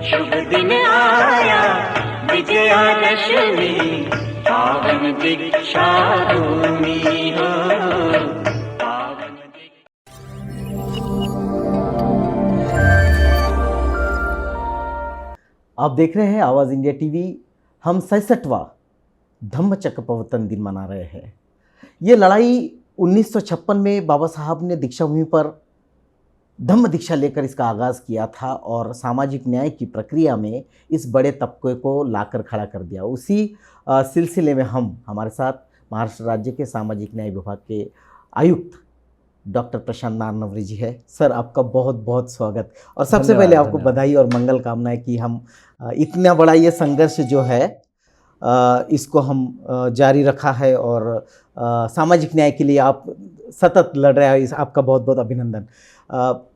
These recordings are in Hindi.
शुभ दिन आया, विजयादशमी, पावन दीक्षा भूमि हो, पावन आप देख रहे हैं आवाज़ इंडिया टीवी। हम 66वां धम्मचक्र प्रवर्तन दिन मना रहे हैं। ये लड़ाई 1956 में बाबा साहब ने दीक्षा भूमि पर धम्म दीक्षा लेकर इसका आगाज़ किया था और सामाजिक न्याय की प्रक्रिया में इस बड़े तबके को लाकर खड़ा कर दिया। उसी सिलसिले में हमारे साथ महाराष्ट्र राज्य के सामाजिक न्याय विभाग के आयुक्त डॉक्टर प्रशांत नारनवरे जी है। सर, आपका बहुत बहुत स्वागत और सबसे पहले आपको बधाई और मंगल कामनाएं कि हम इतना बड़ा ये संघर्ष जो है इसको हम जारी रखा है और सामाजिक न्याय के लिए आप सतत लड़ रहे हैं। आपका बहुत बहुत अभिनंदन।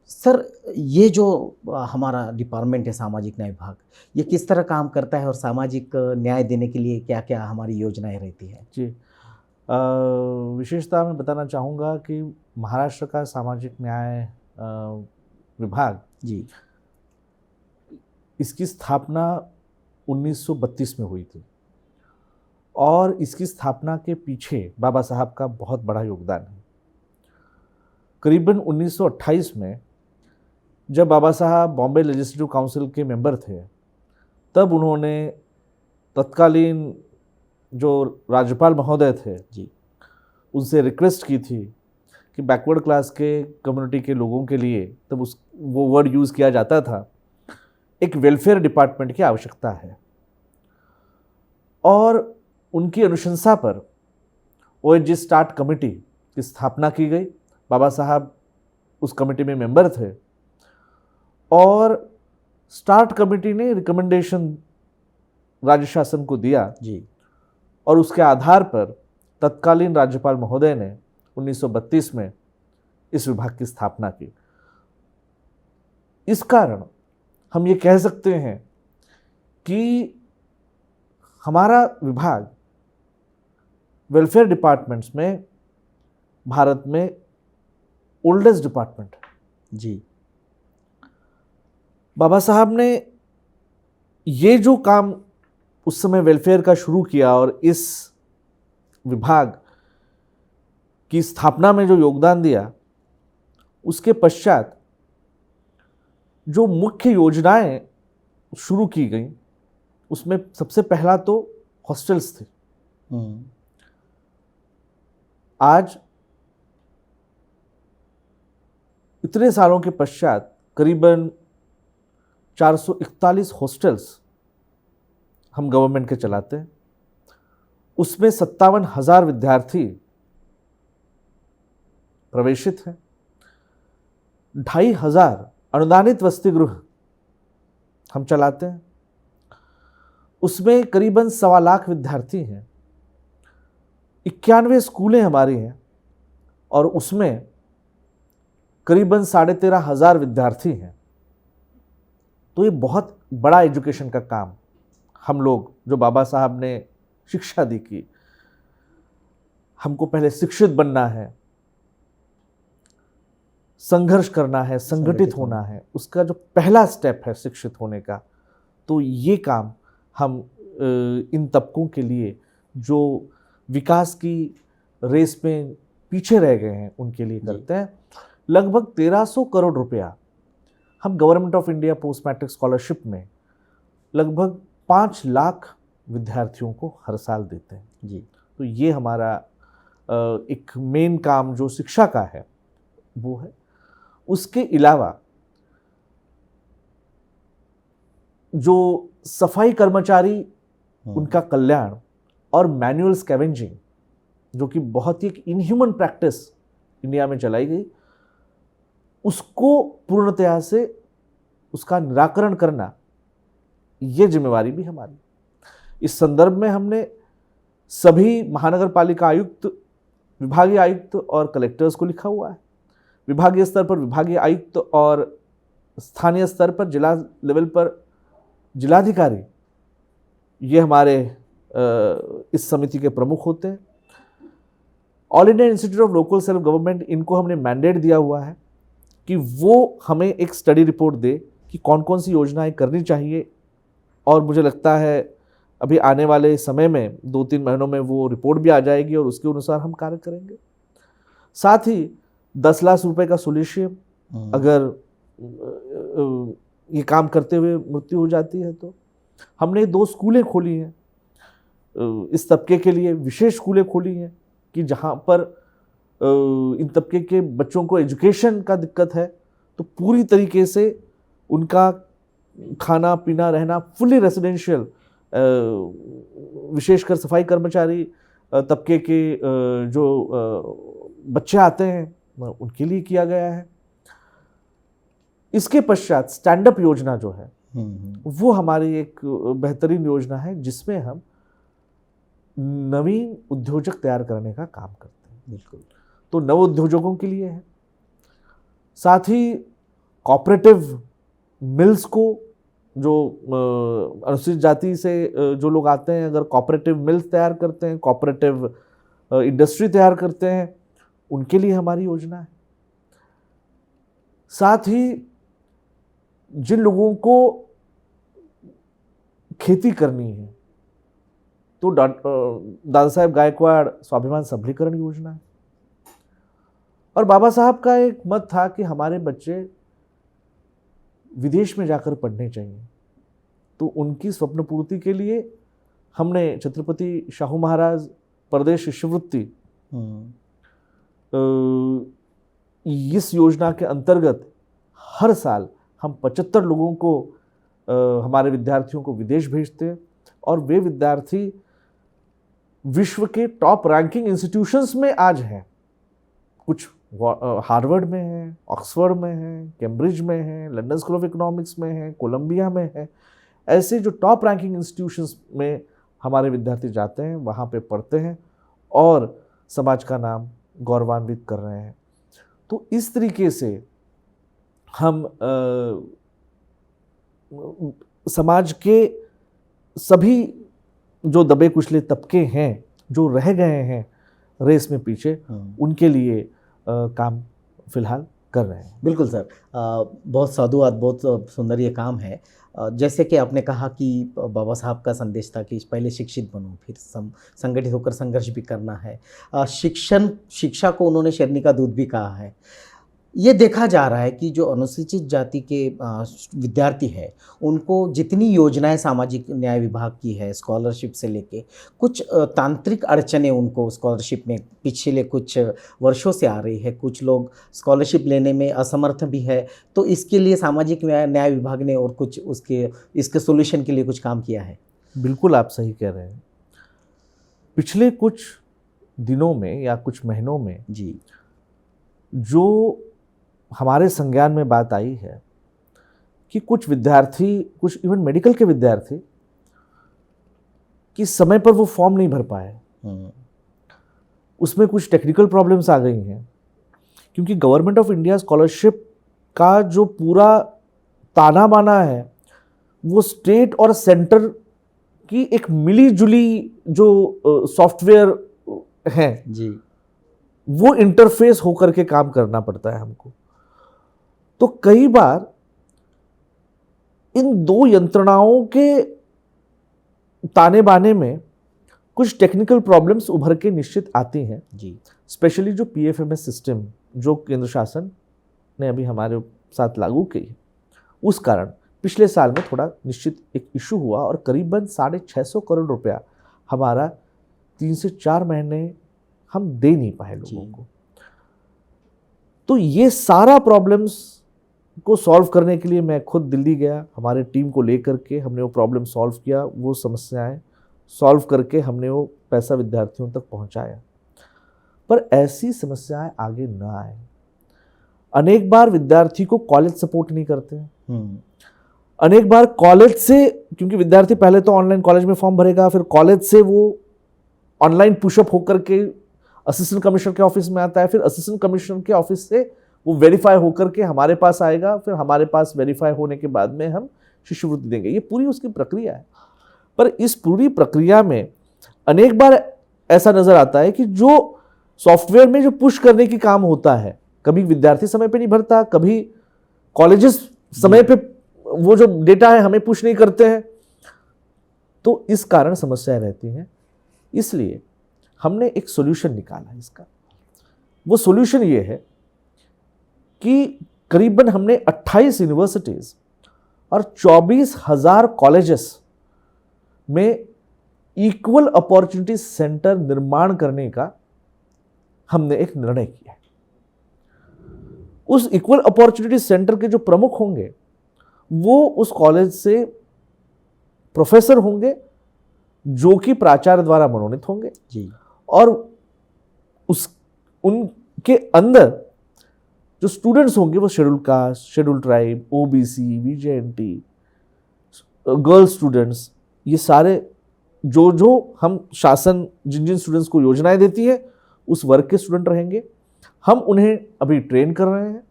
सर, ये जो हमारा डिपार्टमेंट है सामाजिक न्याय विभाग, ये किस तरह काम करता है और सामाजिक न्याय देने के लिए क्या क्या हमारी योजनाएं रहती हैं? जी, विशेषता मैं बताना चाहूँगा कि महाराष्ट्र का सामाजिक न्याय विभाग जी, इसकी स्थापना 1932 में हुई थी और इसकी स्थापना के पीछे बाबा साहब का बहुत बड़ा योगदान है। करीबन 1928 में जब बाबा साहब बॉम्बे लेजिस्लेटिव काउंसिल के मेंबर थे, तब उन्होंने तत्कालीन जो राज्यपाल महोदय थे जी, उनसे रिक्वेस्ट की थी कि बैकवर्ड क्लास के कम्युनिटी के लोगों के लिए, तब वो वर्ड यूज़ किया जाता था, एक वेलफेयर डिपार्टमेंट की आवश्यकता है। और उनकी अनुशंसा पर OHG स्टार्ट कमेटी की स्थापना की गई। बाबा साहब उस कमेटी में मेंबर थे और स्टार्ट कमेटी ने रिकमेंडेशन राज्य शासन को दिया जी, और उसके आधार पर तत्कालीन राज्यपाल महोदय ने 1932 में इस विभाग की स्थापना की। इस कारण हम ये कह सकते हैं कि हमारा विभाग वेलफेयर डिपार्टमेंट्स में भारत में ओल्डेस्ट डिपार्टमेंट है। जी, बाबा साहब ने ये जो काम उस समय वेलफेयर का शुरू किया और इस विभाग की स्थापना में जो योगदान दिया, उसके पश्चात जो मुख्य योजनाएं शुरू की गई, उसमें सबसे पहला तो हॉस्टल्स थे। आज इतने सालों के पश्चात करीबन 441 हॉस्टल्स हम गवर्नमेंट के चलाते हैं। उसमें 57,000 विद्यार्थी प्रवेशित हैं। 2,500 अनुदानित वसति गृह हम चलाते हैं। उसमें करीबन 1.25 लाख विद्यार्थी हैं। 91 स्कूलें हमारी हैं और उसमें करीबन 13,500 विद्यार्थी हैं। तो ये बहुत बड़ा एजुकेशन का काम हम लोग, जो बाबा साहब ने शिक्षा दी कि हमको पहले शिक्षित बनना है, संघर्ष करना है, संगठित होना है, उसका जो पहला स्टेप है शिक्षित होने का, तो ये काम हम इन तबकों के लिए जो विकास की रेस में पीछे रह गए हैं उनके लिए करते हैं। लगभग 1300 करोड़ रुपया हम government of India post matric scholarship में लगभग 5 लाख विद्यार्थियों को हर साल देते हैं। जी, तो ये हमारा एक मेन काम जो शिक्षा का है वो है। उसके अलावा जो सफाई कर्मचारी, उनका कल्याण और मैनुअल स्कैवेंजिंग, जो कि बहुत ही एक इनह्यूमन प्रैक्टिस इंडिया में चलाई गई, उसको पूर्णतया से उसका निराकरण करना, ये जिम्मेवारी भी हमारी। इस संदर्भ में हमने सभी महानगर पालिका आयुक्त, विभागीय आयुक्त और कलेक्टर्स को लिखा हुआ है। विभागीय स्तर पर विभागीय आयुक्त और स्थानीय स्तर पर जिला लेवल पर जिलाधिकारी, ये हमारे इस समिति के प्रमुख होते हैं। All India institute of local self government, इनको हमने मैंडेट दिया हुआ है कि वो हमें एक स्टडी रिपोर्ट दे कि कौन कौन सी योजनाएं करनी चाहिए, और मुझे लगता है अभी आने वाले समय में 2-3 महीनों में वो रिपोर्ट भी आ जाएगी और उसके अनुसार हम कार्य करेंगे। साथ ही 10 लाख रुपए का सोल्यूशन अगर ये काम करते हुए मृत्यु हो जाती है तो हमने 2 स्कूलें खोली हैं, इस तबके के लिए विशेष स्कूलें खोली हैं कि जहाँ पर इन तबके के बच्चों को एजुकेशन का दिक्कत है तो पूरी तरीके से उनका खाना पीना रहना फुली रेसिडेंशियल, विशेषकर सफाई कर्मचारी तबके के जो बच्चे आते हैं उनके लिए किया गया है। इसके पश्चात स्टैंड अप योजना जो है वो हमारी एक बेहतरीन योजना है जिसमें हम नवीन उद्योजक तैयार करने का काम करते हैं। बिल्कुल। तो नव उद्योजकों के लिए है। साथ ही कोऑपरेटिव मिल्स को, जो अनुसूचित जाति से जो लोग आते हैं, अगर कोऑपरेटिव मिल्स तैयार करते हैं, कोऑपरेटिव इंडस्ट्री तैयार करते हैं, उनके लिए हमारी योजना है। साथ ही जिन लोगों को खेती करनी है तो दादा साहेब गायकवाड़ स्वाभिमान सबलीकरण योजना है। और बाबा साहब का एक मत था कि हमारे बच्चे विदेश में जाकर पढ़ने चाहिए, तो उनकी स्वप्न पूर्ति के लिए हमने छत्रपति शाहू महाराज परदेश शिष्यवृत्ति इस योजना के अंतर्गत हर साल हम 75 लोगों को हमारे विद्यार्थियों को विदेश भेजते हैं और वे विद्यार्थी विश्व के टॉप रैंकिंग इंस्टीट्यूशंस में आज हैं। कुछ हार्वर्ड में हैं, ऑक्सफोर्ड में हैं, कैम्ब्रिज में हैं, लंदन स्कूल ऑफ इकोनॉमिक्स में हैं, कोलंबिया में हैं। ऐसे जो टॉप रैंकिंग इंस्टीट्यूशंस में हमारे विद्यार्थी जाते हैं, वहाँ पे पढ़ते हैं और समाज का नाम गौरवान्वित कर रहे हैं। तो इस तरीके से हम समाज के सभी जो दबे कुचले तबके हैं, जो रह गए हैं रेस में पीछे, उनके लिए काम फिलहाल कर रहे हैं। बिल्कुल सर, बहुत साधुवाद, बहुत सुंदर ये काम है। जैसे कि आपने कहा कि बाबा साहब का संदेश था कि पहले शिक्षित बनो, फिर संगठित होकर संघर्ष भी करना है। शिक्षा को उन्होंने शेरनी का दूध भी कहा है। ये देखा जा रहा है कि जो अनुसूचित जाति के विद्यार्थी है उनको जितनी योजनाएं सामाजिक न्याय विभाग की है, स्कॉलरशिप से लेके कुछ तांत्रिक अड़चनें उनको स्कॉलरशिप में पिछले कुछ वर्षों से आ रही है। कुछ लोग स्कॉलरशिप लेने में असमर्थ भी है, तो इसके लिए सामाजिक न्याय विभाग ने और कुछ इसके सोल्यूशन के लिए कुछ काम किया है। बिल्कुल आप सही कह रहे हैं। पिछले कुछ दिनों में या कुछ महीनों में जी जो हमारे संज्ञान में बात आई है कि कुछ विद्यार्थी, कुछ इवन मेडिकल के विद्यार्थी कि समय पर वो फॉर्म नहीं भर पाए, उसमें कुछ टेक्निकल प्रॉब्लम्स आ गई हैं, क्योंकि गवर्नमेंट ऑफ इंडिया स्कॉलरशिप का जो पूरा ताना बाना है वो स्टेट और सेंटर की एक मिली जुली जो सॉफ्टवेयर है जी, वो इंटरफेस होकर के काम करना पड़ता है हमको। तो कई बार इन दो यंत्रणाओं के ताने बाने में कुछ टेक्निकल प्रॉब्लम्स उभर के निश्चित आती हैं जी। स्पेशली जो पीएफएमएस सिस्टम जो केंद्र शासन ने अभी हमारे साथ लागू की है, उस कारण पिछले साल में थोड़ा निश्चित एक इशू हुआ और करीबन 650 करोड़ रुपया हमारा 3 से 4 महीने हम दे नहीं पाए लोगों को। तो ये सारा प्रॉब्लम्स को सॉल्व करने के लिए मैं खुद दिल्ली गया, हमारे टीम को लेकर के हमने वो प्रॉब्लम सॉल्व किया, वो समस्याएं सॉल्व करके हमने वो पैसा विद्यार्थियों तक पहुंचाया। पर ऐसी समस्याएं आगे न आए। अनेक बार विद्यार्थी को कॉलेज सपोर्ट नहीं करते हैं। अनेक बार कॉलेज से, क्योंकि विद्यार्थी पहले तो ऑनलाइन कॉलेज में फॉर्म भरेगा, फिर कॉलेज से वो ऑनलाइन पुशअप होकर के असिस्टेंट कमिश्नर के ऑफिस में आता है, फिर असिस्टेंट कमिश्नर के ऑफिस से वो वेरीफाई होकर के हमारे पास आएगा, फिर हमारे पास वेरीफाई होने के बाद में हम शिष्यवृत्ति देंगे। ये पूरी उसकी प्रक्रिया है। पर इस पूरी प्रक्रिया में अनेक बार ऐसा नजर आता है कि जो सॉफ्टवेयर में जो पुश करने की काम होता है, कभी विद्यार्थी समय पे नहीं भरता, कभी कॉलेजेस समय पे वो जो डेटा है हमें पुश नहीं करते हैं, तो इस कारण समस्याएं रहती हैं। इसलिए हमने एक सॉल्यूशन निकाला इसका। वो सॉल्यूशन ये है कि करीबन हमने 28 यूनिवर्सिटीज और 24,000 कॉलेजेस में इक्वल अपॉर्चुनिटी सेंटर निर्माण करने का हमने एक निर्णय किया है। उस इक्वल अपॉर्चुनिटी सेंटर के जो प्रमुख होंगे वो उस कॉलेज से प्रोफेसर होंगे जो कि प्राचार्य द्वारा मनोनीत होंगे जी। और उनके अंदर जो स्टूडेंट्स होंगे वो schedule caste, schedule tribe, OBC, VJNT, girl students, ये सारे जो हम शासन जिन स्टूडेंट्स को योजनाएं देती है उस वर्ग के स्टूडेंट रहेंगे। हम उन्हें अभी ट्रेन कर रहे हैं।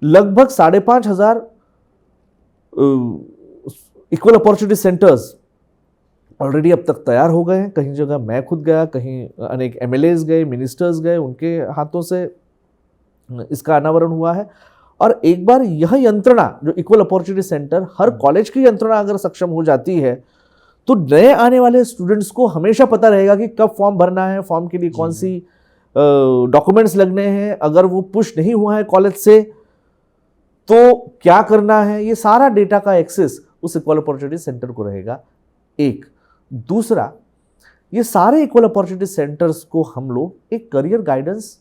लगभग 5,500 इक्वल अपॉर्चुनिटी सेंटर्स ऑलरेडी अब तक तैयार हो गए हैं। कहीं जगह मैं खुद गया, कहीं अनेक एमएलएस गए, मिनिस्टर्स गए, उनके हाथों से इसका अनावरण हुआ है। और एक बार यह यंत्रणा जो इक्वल अपॉर्चुनिटी सेंटर, हर कॉलेज की यंत्रणा अगर सक्षम हो जाती है तो नए आने वाले स्टूडेंट्स को हमेशा पता रहेगा कि कब फॉर्म भरना है, फॉर्म के लिए कौन सी डॉक्यूमेंट्स लगने हैं, अगर वो पुश नहीं हुआ है कॉलेज से तो क्या करना है। ये सारा डेटा का एक्सेस उस इक्वल अपॉर्चुनिटी सेंटर को रहेगा। एक दूसरा, ये सारे इक्वल अपॉर्चुनिटी सेंटर्स को हम लोग एक करियर गाइडेंस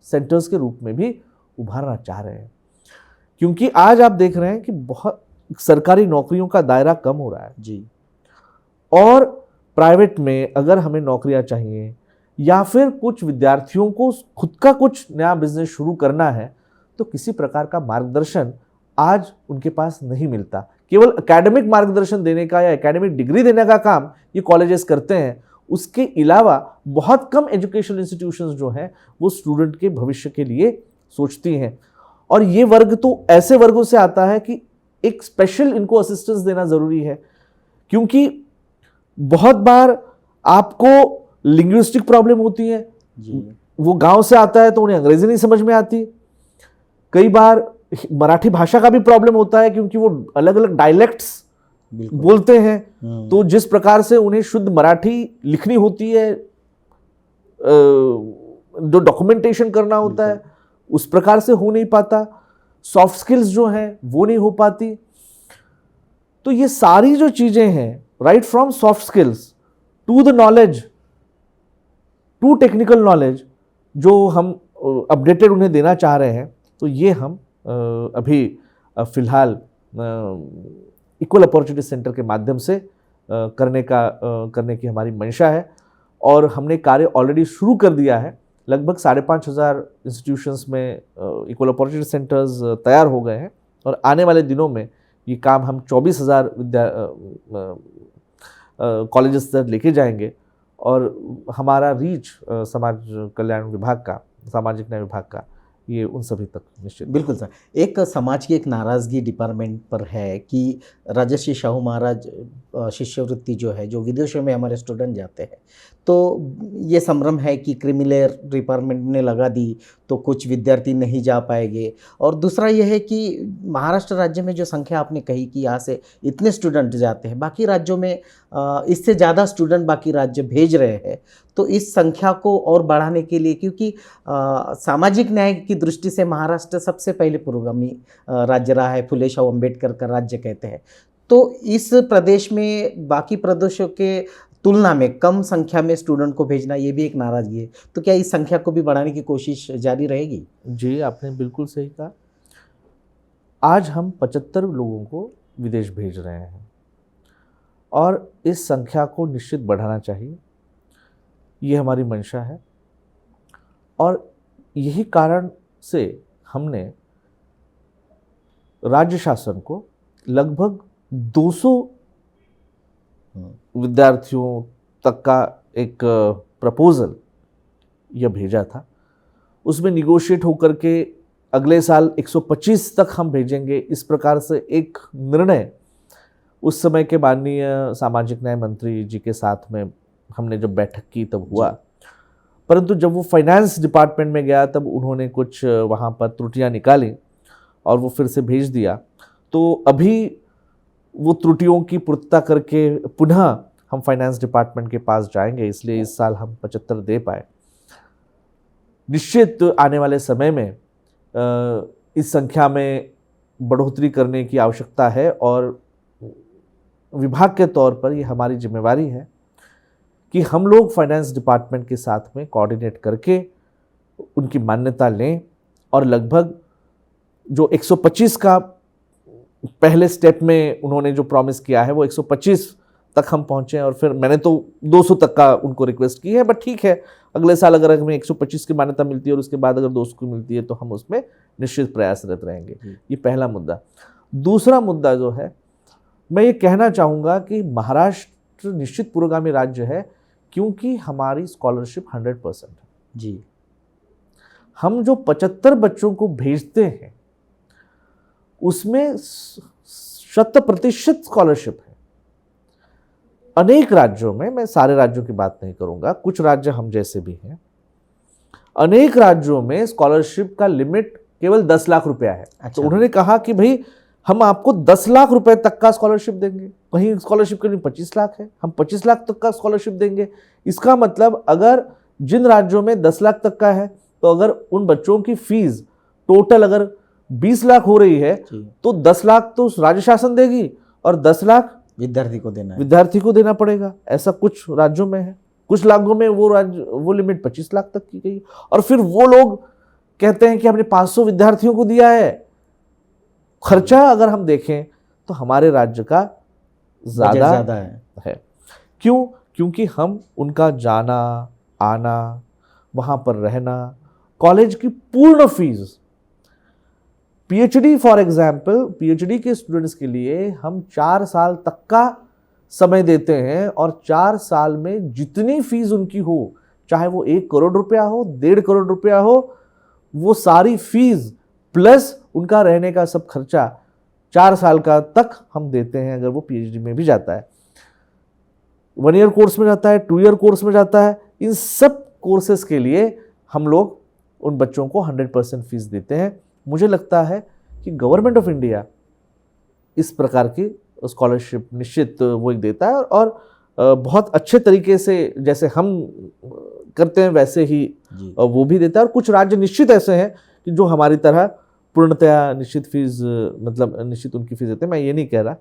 सेंटर्स के रूप में भी उभारना चाह रहे हैं, क्योंकि आज आप देख रहे हैं कि बहुत सरकारी नौकरियों का दायरा कम हो रहा है जी। और प्राइवेट में अगर हमें नौकरियां चाहिए या फिर कुछ विद्यार्थियों को खुद का कुछ नया बिजनेस शुरू करना है तो किसी प्रकार का मार्गदर्शन आज उनके पास नहीं मिलता। केवल एकेडमिक मार्गदर्शन देने का या एकेडमिक डिग्री देने का काम ये कॉलेजेस करते हैं। उसके अलावा बहुत कम एजुकेशनल इंस्टीट्यूशंस जो हैं वो स्टूडेंट के भविष्य के लिए सोचती हैं। और ये वर्ग तो ऐसे वर्गों से आता है कि एक स्पेशल इनको असिस्टेंस देना ज़रूरी है, क्योंकि बहुत बार आपको लिंग्विस्टिक प्रॉब्लम होती है जी। वो गांव से आता है तो उन्हें अंग्रेजी नहीं समझ में आती। कई बार मराठी भाषा का भी प्रॉब्लम होता है क्योंकि वो अलग अलग डायलेक्ट्स बोलते हैं, तो जिस प्रकार से उन्हें शुद्ध मराठी लिखनी होती है, जो डॉक्यूमेंटेशन करना होता है उस प्रकार से हो नहीं पाता। सॉफ्ट स्किल्स जो हैं वो नहीं हो पाती। तो ये सारी जो चीजें हैं, right from soft skills to the knowledge to technical knowledge, जो हम अपडेटेड उन्हें देना चाह रहे हैं, तो ये हम अभी फिलहाल इक्वल अपॉर्चुनिटी सेंटर के माध्यम से करने की हमारी मंशा है। और हमने कार्य ऑलरेडी शुरू कर दिया है। लगभग 5,500 इंस्टीट्यूशंस में इक्वल अपॉर्चुनिटी सेंटर्स तैयार हो गए हैं और आने वाले दिनों में ये काम हम 24,000 कॉलेजेस तक लेके जाएंगे। और हमारा रीच समाज कल्याण विभाग का, सामाजिक न्याय विभाग का, ये उन सभी तक निश्चित। बिल्कुल सर। एक समाज की एक नाराज़गी डिपार्टमेंट पर है कि राजर्षि शाहू महाराज शिष्यवृत्ति जो है, जो विदेशों में हमारे स्टूडेंट जाते हैं, तो ये संभ्रम है कि क्रिमिलेयर डिपार्टमेंट ने लगा दी तो कुछ विद्यार्थी नहीं जा पाएंगे। और दूसरा यह है कि महाराष्ट्र राज्य में जो संख्या आपने कही कि यहाँ से इतने स्टूडेंट जाते हैं, बाकी राज्यों में इससे ज़्यादा स्टूडेंट बाकी राज्य भेज रहे हैं, तो इस संख्या को और बढ़ाने के लिए, क्योंकि सामाजिक न्याय की दृष्टि से महाराष्ट्र सबसे पहले पुरोगामी राज्य रहा है, फुले शाहू अम्बेडकर का राज्य कहते हैं, तो इस प्रदेश में बाकी प्रदेशों के तुलना में कम संख्या में स्टूडेंट को भेजना ये भी एक नाराज़गी है। तो क्या इस संख्या को भी बढ़ाने की कोशिश जारी रहेगी? जी, आपने बिल्कुल सही कहा। आज हम 75 लोगों को विदेश भेज रहे हैं और इस संख्या को निश्चित बढ़ाना चाहिए, ये हमारी मंशा है। और यही कारण से हमने राज्य शासन को लगभग 200 विद्यार्थियों तक का एक प्रपोजल यह भेजा था। उसमें निगोशिएट होकर के अगले साल 125 तक हम भेजेंगे, इस प्रकार से एक निर्णय उस समय के माननीय सामाजिक न्याय मंत्री जी के साथ में हमने जब बैठक की तब हुआ। परंतु जब वो फाइनेंस डिपार्टमेंट में गया तब उन्होंने कुछ वहाँ पर त्रुटियाँ निकाली और वो फिर से भेज दिया। तो अभी वो त्रुटियों की पूर्तता करके पुनः हम फाइनेंस डिपार्टमेंट के पास जाएंगे, इसलिए इस साल हम 75 दे पाए। निश्चित आने वाले समय में इस संख्या में बढ़ोतरी करने की आवश्यकता है और विभाग के तौर पर ये हमारी जिम्मेवारी है कि हम लोग फाइनेंस डिपार्टमेंट के साथ में कोऑर्डिनेट करके उनकी मान्यता लें और लगभग जो 125 का पहले स्टेप में उन्होंने जो प्रॉमिस किया है वो 125 तक हम पहुंचे, और फिर मैंने तो 200 तक का उनको रिक्वेस्ट की है, बट ठीक है, अगले साल अगर हमें 125 की मान्यता मिलती है और उसके बाद अगर 200 की मिलती है तो हम उसमें निश्चित प्रयासरत रहेंगे। ये पहला मुद्दा। दूसरा मुद्दा जो है, मैं ये कहना चाहूँगा कि महाराष्ट्र निश्चित पुरोगामी राज्य है क्योंकि हमारी स्कॉलरशिप 100% है जी। हम जो 75 बच्चों को भेजते हैं उसमें 100% स्कॉलरशिप है। अनेक राज्यों में, मैं सारे राज्यों की बात नहीं करूंगा, कुछ राज्य हम जैसे भी हैं, अनेक राज्यों में स्कॉलरशिप का लिमिट केवल 10 लाख रुपया है। अच्छा। तो उन्होंने कहा कि भाई हम आपको 10 लाख रुपए तक का स्कॉलरशिप देंगे, कहीं स्कॉलरशिप के लिए 25 लाख है, हम 25 लाख तक का स्कॉलरशिप देंगे। इसका मतलब अगर जिन राज्यों में 10 लाख तक का है, तो अगर उन बच्चों की फीस टोटल अगर 20 लाख हो रही है तो 10 लाख तो राज्य शासन देगी और 10 लाख विद्यार्थी को देना है। विद्यार्थी को देना पड़ेगा। ऐसा कुछ राज्यों में है, कुछ राज्यों में वो लिमिट 25 लाख तक की गई, और फिर वो लोग कहते हैं कि हमने 500 विद्यार्थियों को दिया है। खर्चा अगर हम देखें तो हमारे राज्य का ज्यादा है। क्यों? क्योंकि हम उनका जाना आना, वहां पर रहना, कॉलेज की पूर्ण fees, PhD for example, PhD के स्टूडेंट्स के लिए हम 4 साल तक का समय देते हैं, और 4 साल में जितनी फीस उनकी हो, चाहे वो 1 करोड़ रुपया हो, 1.5 करोड़ रुपया हो, वो सारी फीस प्लस उनका रहने का सब खर्चा 4 साल का तक हम देते हैं। अगर वो पीएचडी में भी जाता है, 1 ईयर कोर्स में जाता है, 2 ईयर कोर्स में जाता है, इन सब कोर्सेज के लिए हम लोग उन बच्चों को 100% फीस देते हैं। मुझे लगता है कि गवर्नमेंट ऑफ इंडिया इस प्रकार की स्कॉलरशिप निश्चित वो एक देता है, और बहुत अच्छे तरीके से जैसे हम करते हैं वैसे ही वो भी देता है। और कुछ राज्य निश्चित ऐसे हैं कि जो हमारी तरह पूर्णतया निश्चित फीस, मतलब निश्चित उनकी फीस देते हैं। मैं ये नहीं कह रहा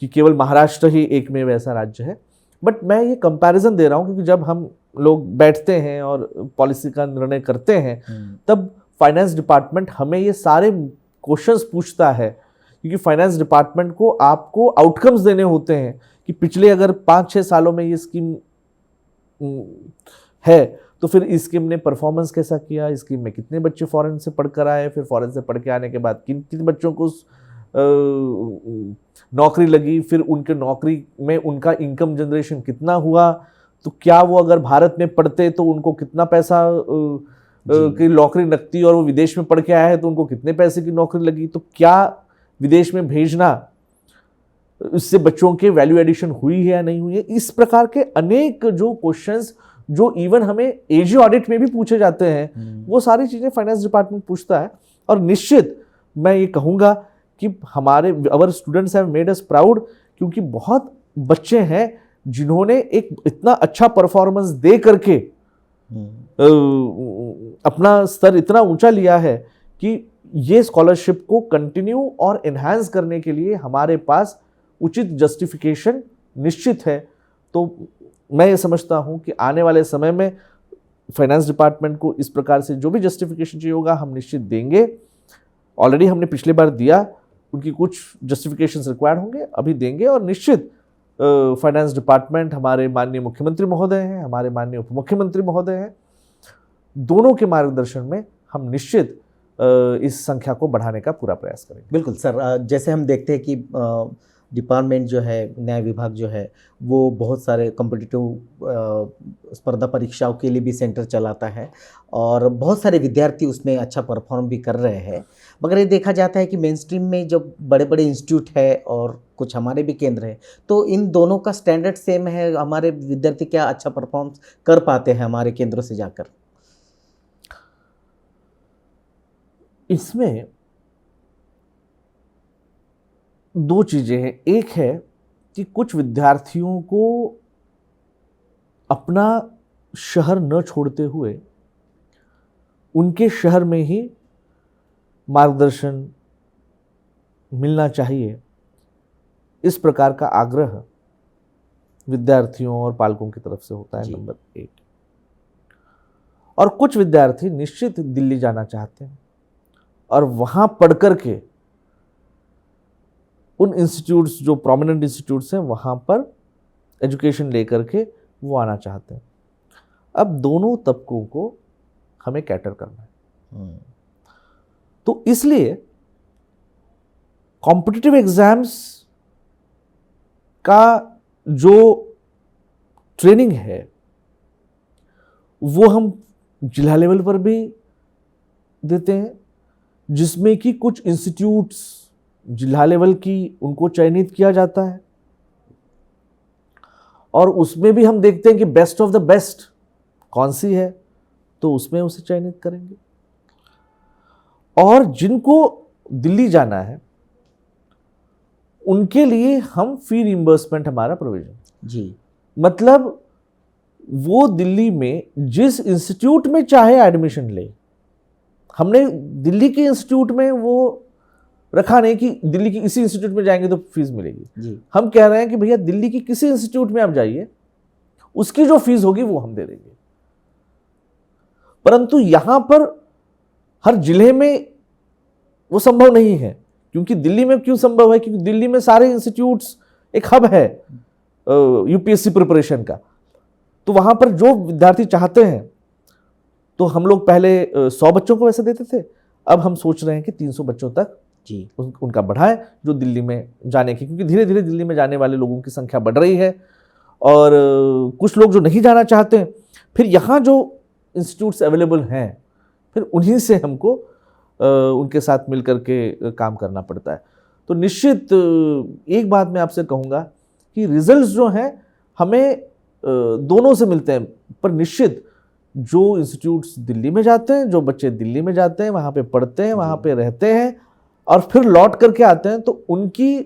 कि केवल महाराष्ट्र ही एकमेव ऐसा राज्य है, बट मैं ये कंपैरिजन दे रहा हूँ क्योंकि जब हम लोग बैठते हैं और पॉलिसी का निर्णय करते हैं तब फाइनेंस डिपार्टमेंट हमें ये सारे क्वेश्चंस पूछता है, क्योंकि फाइनेंस डिपार्टमेंट को आपको आउटकम्स देने होते हैं कि पिछले अगर 5-6 सालों में ये स्कीम है तो फिर इस स्कीम ने परफॉर्मेंस कैसा किया, इस स्कीम में कितने बच्चे फॉरेन से पढ़कर आए, फिर फॉरेन से पढ़ के आने के बाद किन किन बच्चों को नौकरी लगी, फिर उनके नौकरी में उनका इनकम जनरेशन कितना हुआ, तो क्या वो अगर भारत में पढ़ते तो उनको कितना पैसा की नौकरी लगती, और वो विदेश में पढ़ के आया है तो उनको कितने पैसे की नौकरी लगी, तो क्या विदेश में भेजना इससे बच्चों के वैल्यू एडिशन हुई है या नहीं हुई है। इस प्रकार के अनेक जो क्वेश्चंस जो इवन हमें एजी ऑडिट में भी पूछे जाते हैं, वो सारी चीजें फाइनेंस डिपार्टमेंट पूछता है। और निश्चित मैं ये कहूँगा कि हमारे अवर students have made us proud, क्योंकि बहुत बच्चे हैं जिन्होंने एक इतना अच्छा परफॉर्मेंस दे करके अपना स्तर इतना ऊंचा लिया है कि ये स्कॉलरशिप को कंटिन्यू और एनहांस करने के लिए हमारे पास उचित जस्टिफिकेशन निश्चित है। तो मैं ये समझता हूं कि आने वाले समय में फाइनेंस डिपार्टमेंट को इस प्रकार से जो भी जस्टिफिकेशन चाहिए होगा हम निश्चित देंगे। ऑलरेडी हमने पिछले बार दिया, उनकी कुछ जस्टिफिकेशंस रिक्वायर्ड होंगे, अभी देंगे। और निश्चित फाइनेंस डिपार्टमेंट, हमारे माननीय मुख्यमंत्री महोदय हैं, हमारे माननीय उप मुख्यमंत्री महोदय हैं, दोनों के मार्गदर्शन में हम निश्चित इस संख्या को बढ़ाने का पूरा प्रयास करेंगे। बिल्कुल सर, जैसे हम देखते हैं कि डिपार्टमेंट जो है, न्याय विभाग जो है, वो बहुत सारे कॉम्पिटिटिव स्पर्धा परीक्षाओं के लिए भी सेंटर चलाता है और बहुत सारे विद्यार्थी उसमें अच्छा परफॉर्म भी कर रहे हैं। मगर ये देखा जाता है कि मेन स्ट्रीम में जो बड़े बड़े इंस्टीट्यूट है और कुछ हमारे भी केंद्र है, तो इन दोनों का स्टैंडर्ड सेम है। हमारे विद्यार्थी क्या अच्छा परफॉर्म कर पाते हैं हमारे केंद्रों से जाकर? इसमें दो चीज़ें हैं। एक है कि कुछ विद्यार्थियों को अपना शहर न छोड़ते हुए उनके शहर में ही मार्गदर्शन मिलना चाहिए, इस प्रकार का आग्रह विद्यार्थियों और पालकों की तरफ से होता है। जी। नंबर एक। और कुछ विद्यार्थी निश्चित दिल्ली जाना चाहते हैं और वहां पढ़ करके उन इंस्टीट्यूट्स, जो प्रोमिनेंट इंस्टीट्यूट्स हैं, वहां पर एजुकेशन लेकर के वो आना चाहते हैं। अब दोनों तबकों को हमें कैटर करना है। तो इसलिए कॉम्पिटिटिव एग्जाम्स का जो ट्रेनिंग है वो हम जिला लेवल पर भी देते हैं, जिसमें कि कुछ इंस्टीट्यूट्स जिला लेवल की उनको चयनित किया जाता है और उसमें भी हम देखते हैं कि बेस्ट ऑफ द बेस्ट कौन सी है, तो उसमें उसे चयनित करेंगे। और जिनको दिल्ली जाना है उनके लिए हम फी रिइंबर्समेंट हमारा प्रोविजन, जी, मतलब वो दिल्ली में जिस इंस्टीट्यूट में चाहे एडमिशन ले, हमने दिल्ली के इंस्टीट्यूट में वो रखा नहीं कि दिल्ली की इसी इंस्टीट्यूट में जाएंगे तो फीस मिलेगी। जी, हम कह रहे हैं कि भैया दिल्ली की किसी इंस्टीट्यूट में आप जाइए, उसकी जो फीस होगी वो हम दे देंगे। परंतु यहां पर हर जिले में वो संभव नहीं है। क्योंकि दिल्ली में क्यों संभव है? क्योंकि दिल्ली में सारे इंस्टीट्यूट्स एक हब है यूपीएससी प्रिपरेशन का। तो वहां पर जो विद्यार्थी चाहते हैं, तो हम लोग पहले 100 बच्चों को वैसे देते थे, अब हम सोच रहे हैं कि 300 बच्चों तक जी, उनका बढ़ाएं जो दिल्ली में जाने की, क्योंकि धीरे धीरे दिल्ली में जाने वाले लोगों की संख्या बढ़ रही है। और कुछ लोग जो नहीं जाना चाहते हैं, फिर यहाँ जो इंस्टीट्यूट्स अवेलेबल हैं, फिर उन्हीं से हमको उनके साथ मिल करके काम करना पड़ता है। तो निश्चित एक बात मैं आपसे कहूँगा कि रिजल्ट्स जो हैं हमें दोनों से मिलते हैं, पर निश्चित जो इंस्टीट्यूट्स दिल्ली में जाते हैं, जो बच्चे दिल्ली में जाते हैं, वहाँ पे पढ़ते हैं, वहाँ पे रहते हैं और फिर लौट करके आते हैं, तो उनकी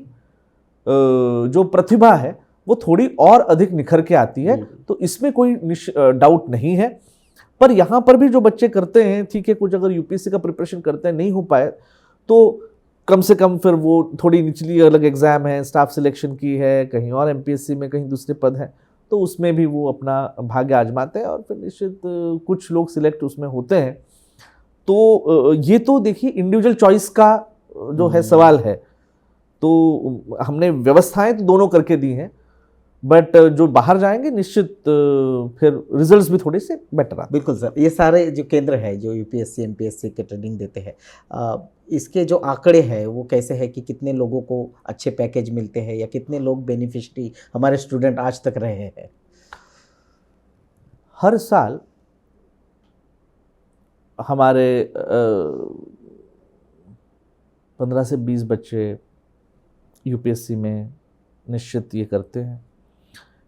जो प्रतिभा है वो थोड़ी और अधिक निखर के आती है। तो इसमें कोई डाउट नहीं है। पर यहाँ पर भी जो बच्चे करते हैं, ठीक है, कुछ अगर यूपीएससी का प्रिपरेशन करते हैं, नहीं हो पाए, तो कम से कम फिर वो थोड़ी निचली अलग एग्जाम है, स्टाफ सिलेक्शन की है, कहीं और एमपीएससी में कहीं दूसरे पद हैं, तो उसमें भी वो अपना भाग्य आजमाते हैं और फिर निश्चित कुछ लोग सिलेक्ट उसमें होते हैं। तो ये तो देखिए इंडिविजुअल चॉइस का जो है सवाल है। तो हमने व्यवस्थाएं तो दोनों करके दी हैं, बट जो बाहर जाएंगे निश्चित फिर रिजल्ट्स भी थोड़े से बेटर आते। बिल्कुल सर। ये सारे जो केंद्र है जो यूपीएससी एमपीएससी के ट्रेनिंग देते हैं, इसके जो आंकड़े हैं वो कैसे है कि कितने लोगों को अच्छे पैकेज मिलते हैं या कितने लोग बेनिफिशरी हमारे स्टूडेंट आज तक रहे हैं? हर साल हमारे 15 से 20 बच्चे यूपीएससी में निश्चित ये करते हैं।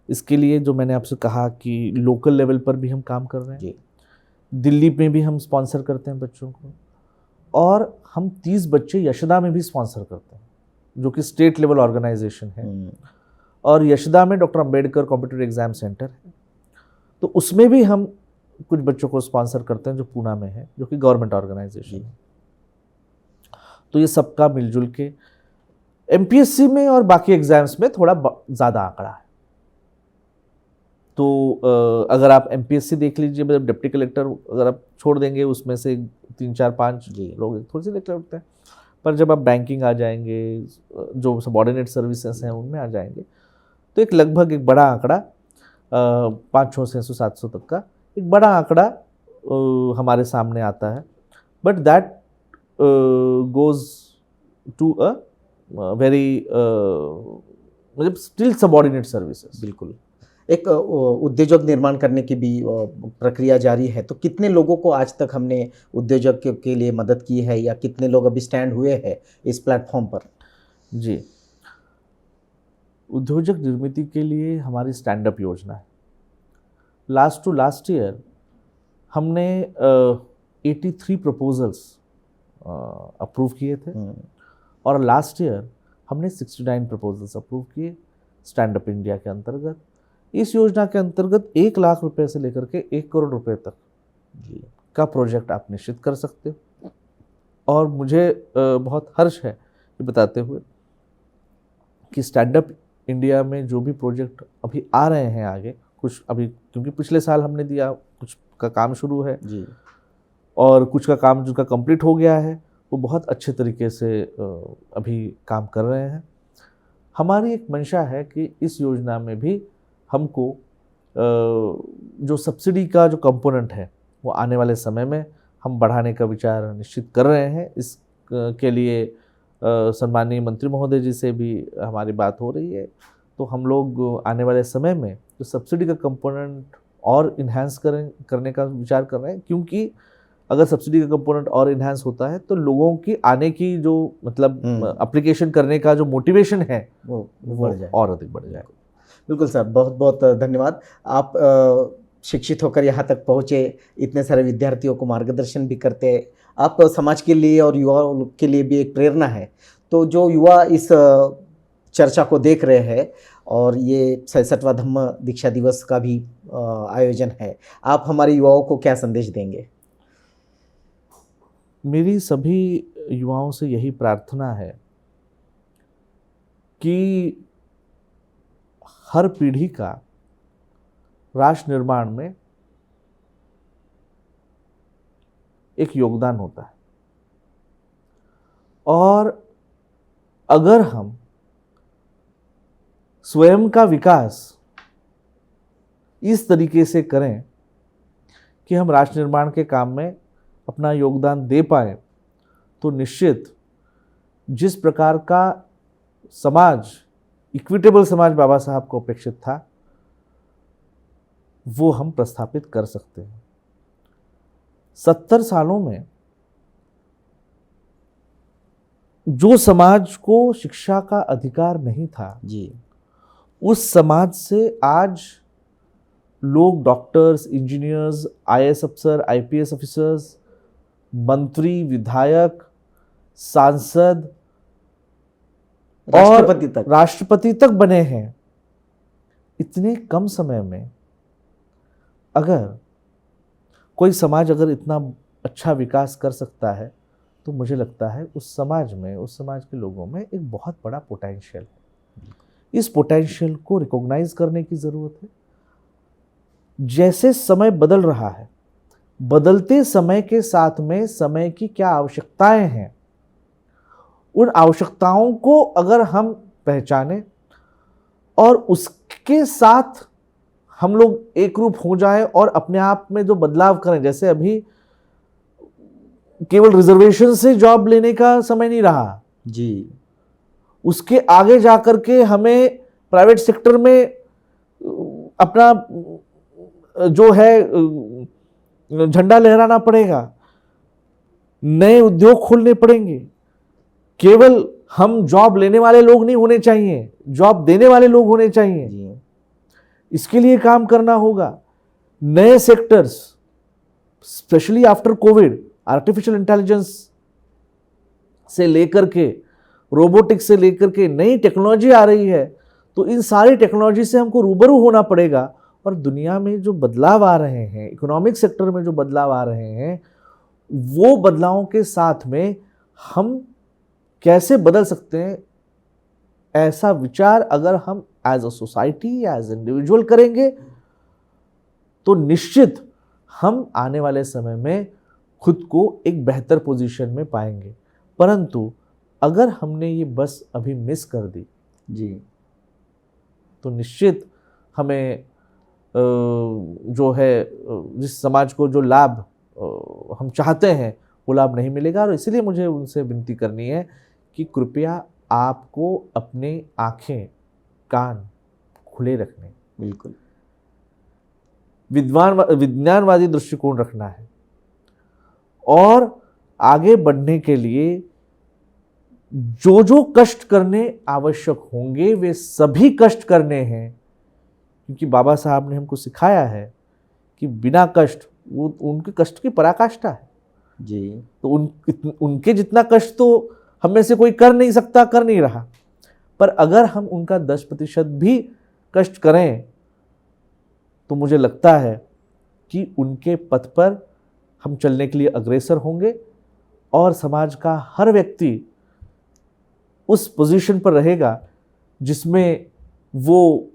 इसके लिए जो मैंने आपसे कहा कि लोकल लेवल पर भी हम काम कर रहे हैं जी, दिल्ली में भी हम स्पॉन्सर करते हैं बच्चों को, और हम 30 बच्चे यशदा में भी स्पॉन्सर करते हैं, जो कि स्टेट लेवल ऑर्गेनाइजेशन है। और यशदा में doctor Ambedkar competitive exam centre है, तो उसमें भी हम कुछ बच्चों को स्पॉन्सर करते हैं जो पूना में है, जो कि गवर्नमेंट ऑर्गेनाइजेशन है। तो ये सबका मिलजुल के एमपीएससी में और बाकी एग्जाम्स में थोड़ा ज़्यादा आंकड़ा है। तो अगर आप एमपीएससी देख लीजिए, मतलब डिप्टी कलेक्टर अगर आप छोड़ देंगे, उसमें से 3, 4, 5 लोग थोड़ी सी कलेक्टर होते हैं। पर जब आप बैंकिंग आ जाएंगे, जो सबॉर्डिनेट सर्विसेज हैं उनमें आ जाएंगे, तो एक लगभग एक बड़ा आंकड़ा 500, 600, 700 तक का एक बड़ा आंकड़ा हमारे सामने आता है। But that goes to a very मतलब स्टिल सबॉर्डिनेट सर्विसेज। बिल्कुल। एक उद्योजक निर्माण करने की भी प्रक्रिया जारी है, तो कितने लोगों को आज तक हमने उद्योजक के लिए मदद की है या कितने लोग अभी स्टैंड हुए हैं इस प्लेटफॉर्म पर? जी, उद्योजक निर्मित के लिए हमारी स्टैंड अप योजना है। लास्ट ईयर हमने 83 प्रपोजल्स अप्रूव किए थे, और लास्ट ईयर हमने 69 प्रपोजल्स अप्रूव किए स्टैंड अप इंडिया के अंतर्गत। इस योजना के अंतर्गत 1 लाख रुपए से लेकर के 1 करोड़ रुपए तक का प्रोजेक्ट आप निश्चित कर सकते हो। और मुझे बहुत हर्ष है ये बताते हुए कि स्टैंड अप इंडिया में जो भी प्रोजेक्ट अभी आ रहे हैं आगे, कुछ अभी क्योंकि पिछले साल हमने दिया, कुछ का काम शुरू है जी, और कुछ का काम जिसका कंप्लीट हो गया है वो बहुत अच्छे तरीके से अभी काम कर रहे हैं। हमारी एक मंशा है कि इस योजना में भी हमको जो सब्सिडी का जो कंपोनेंट है वो आने वाले समय में हम बढ़ाने का विचार निश्चित कर रहे हैं। इस के लिए सम्माननीय मंत्री महोदय जी से भी हमारी बात हो रही है। तो हम लोग आने वाले समय में जो सब्सिडी का कंपोनेंट और इन्हांस करने का विचार कर रहे हैं, क्योंकि अगर सब्सिडी का कंपोनेंट और इन्हांस होता है तो लोगों की आने की जो मतलब एप्लीकेशन करने का जो मोटिवेशन है वो बढ़ जाए, और अधिक बढ़ जाए। बिल्कुल सर, बहुत बहुत धन्यवाद। आप शिक्षित होकर यहाँ तक पहुँचे, इतने सारे विद्यार्थियों को मार्गदर्शन भी करते, आप समाज के लिए और युवाओं के लिए भी एक प्रेरणा है। तो जो युवा इस चर्चा को देख रहे हैं और ये 66वां धम्म दीक्षा दिवस का भी आयोजन है, आप हमारे युवाओं को क्या संदेश देंगे? मेरी सभी युवाओं से यही प्रार्थना है कि हर पीढ़ी का राष्ट्र निर्माण में एक योगदान होता है, और अगर हम स्वयं का विकास इस तरीके से करें कि हम राष्ट्र निर्माण के काम में अपना योगदान दे पाए, तो निश्चित जिस प्रकार का समाज, इक्विटेबल समाज बाबा साहब को अपेक्षित था, वो हम प्रस्थापित कर सकते हैं। 70 सालों में जो समाज को शिक्षा का अधिकार नहीं था जी, उस समाज से आज लोग डॉक्टर्स, इंजीनियर्स, आईएएस अफसर, आईपीएस ऑफिसर्स, मंत्री, विधायक, सांसद और राष्ट्रपति तक बने हैं। इतने कम समय में अगर कोई समाज अगर इतना अच्छा विकास कर सकता है, तो मुझे लगता है उस समाज में, उस समाज के लोगों में एक बहुत बड़ा पोटेंशियल है। इस पोटेंशियल को रिकॉग्नाइज करने की ज़रूरत है। जैसे समय बदल रहा है, बदलते समय के साथ में समय की क्या आवश्यकताएं हैं, उन आवश्यकताओं को अगर हम पहचानें और उसके साथ हम लोग एक रूप हो जाएं और अपने आप में जो बदलाव करें, जैसे अभी केवल रिजर्वेशन से जॉब लेने का समय नहीं रहा जी, उसके आगे जाकर के हमें प्राइवेट सेक्टर में अपना जो है झंडा लहराना पड़ेगा, नए उद्योग खोलने पड़ेंगे। केवल हम जॉब लेने वाले लोग नहीं होने चाहिए, जॉब देने वाले लोग होने चाहिए जी। इसके लिए काम करना होगा। नए sectors, specially after Covid, artificial intelligence से लेकर के रोबोटिक्स से लेकर के नई टेक्नोलॉजी आ रही है, तो इन सारी टेक्नोलॉजी से हमको रूबरू होना पड़ेगा। और दुनिया में जो बदलाव आ रहे हैं, इकोनॉमिक सेक्टर में जो बदलाव आ रहे हैं, वो बदलावों के साथ में हम कैसे बदल सकते हैं, ऐसा विचार अगर हम as a society, as individual करेंगे, तो निश्चित हम आने वाले समय में खुद को एक बेहतर पोजीशन में पाएंगे। परंतु अगर हमने ये बस अभी मिस कर दी जी, तो निश्चित हमें जो है जिस समाज को जो लाभ हम चाहते हैं वो लाभ नहीं मिलेगा। और इसलिए मुझे उनसे विनती करनी है कि कृपया आपको अपने आंखें, कान खुले रखने, बिल्कुल विज्ञानवादी दृष्टिकोण रखना है और आगे बढ़ने के लिए जो जो कष्ट करने आवश्यक होंगे वे सभी कष्ट करने हैं, क्योंकि बाबा साहब ने हमको सिखाया है कि बिना कष्ट, वो उनके कष्ट की पराकाष्ठा है जी। तो उनके जितना कष्ट तो हम में से कोई कर नहीं सकता, कर नहीं रहा। पर अगर हम उनका 10% भी कष्ट करें तो मुझे लगता है कि उनके पथ पर हम चलने के लिए अग्रसर होंगे और समाज का हर व्यक्ति उस पोजीशन पर रहेगा जिसमें वो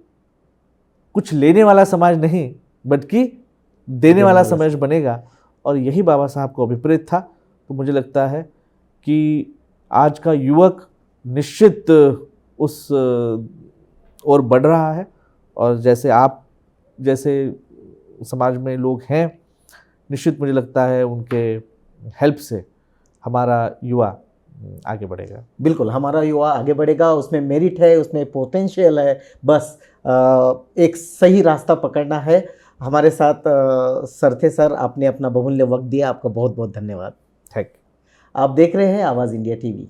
कुछ लेने वाला समाज नहीं बल्कि देने वाला समाज बनेगा। और यही बाबा साहब को अभिप्रेत था। तो मुझे लगता है कि आज का युवक निश्चित उस ओर बढ़ रहा है, और जैसे आप जैसे समाज में लोग हैं, निश्चित मुझे लगता है उनके हेल्प से हमारा युवा आगे बढ़ेगा। बिल्कुल, हमारा युवा आगे बढ़ेगा, उसमें मेरिट है, उसमें पोटेंशियल है, बस एक सही रास्ता पकड़ना है। हमारे साथ सर थे सर, आपने अपना बहुमूल्य वक्त दिया, आपका बहुत बहुत धन्यवाद। Thank you. आप देख रहे हैं आवाज़ इंडिया टीवी।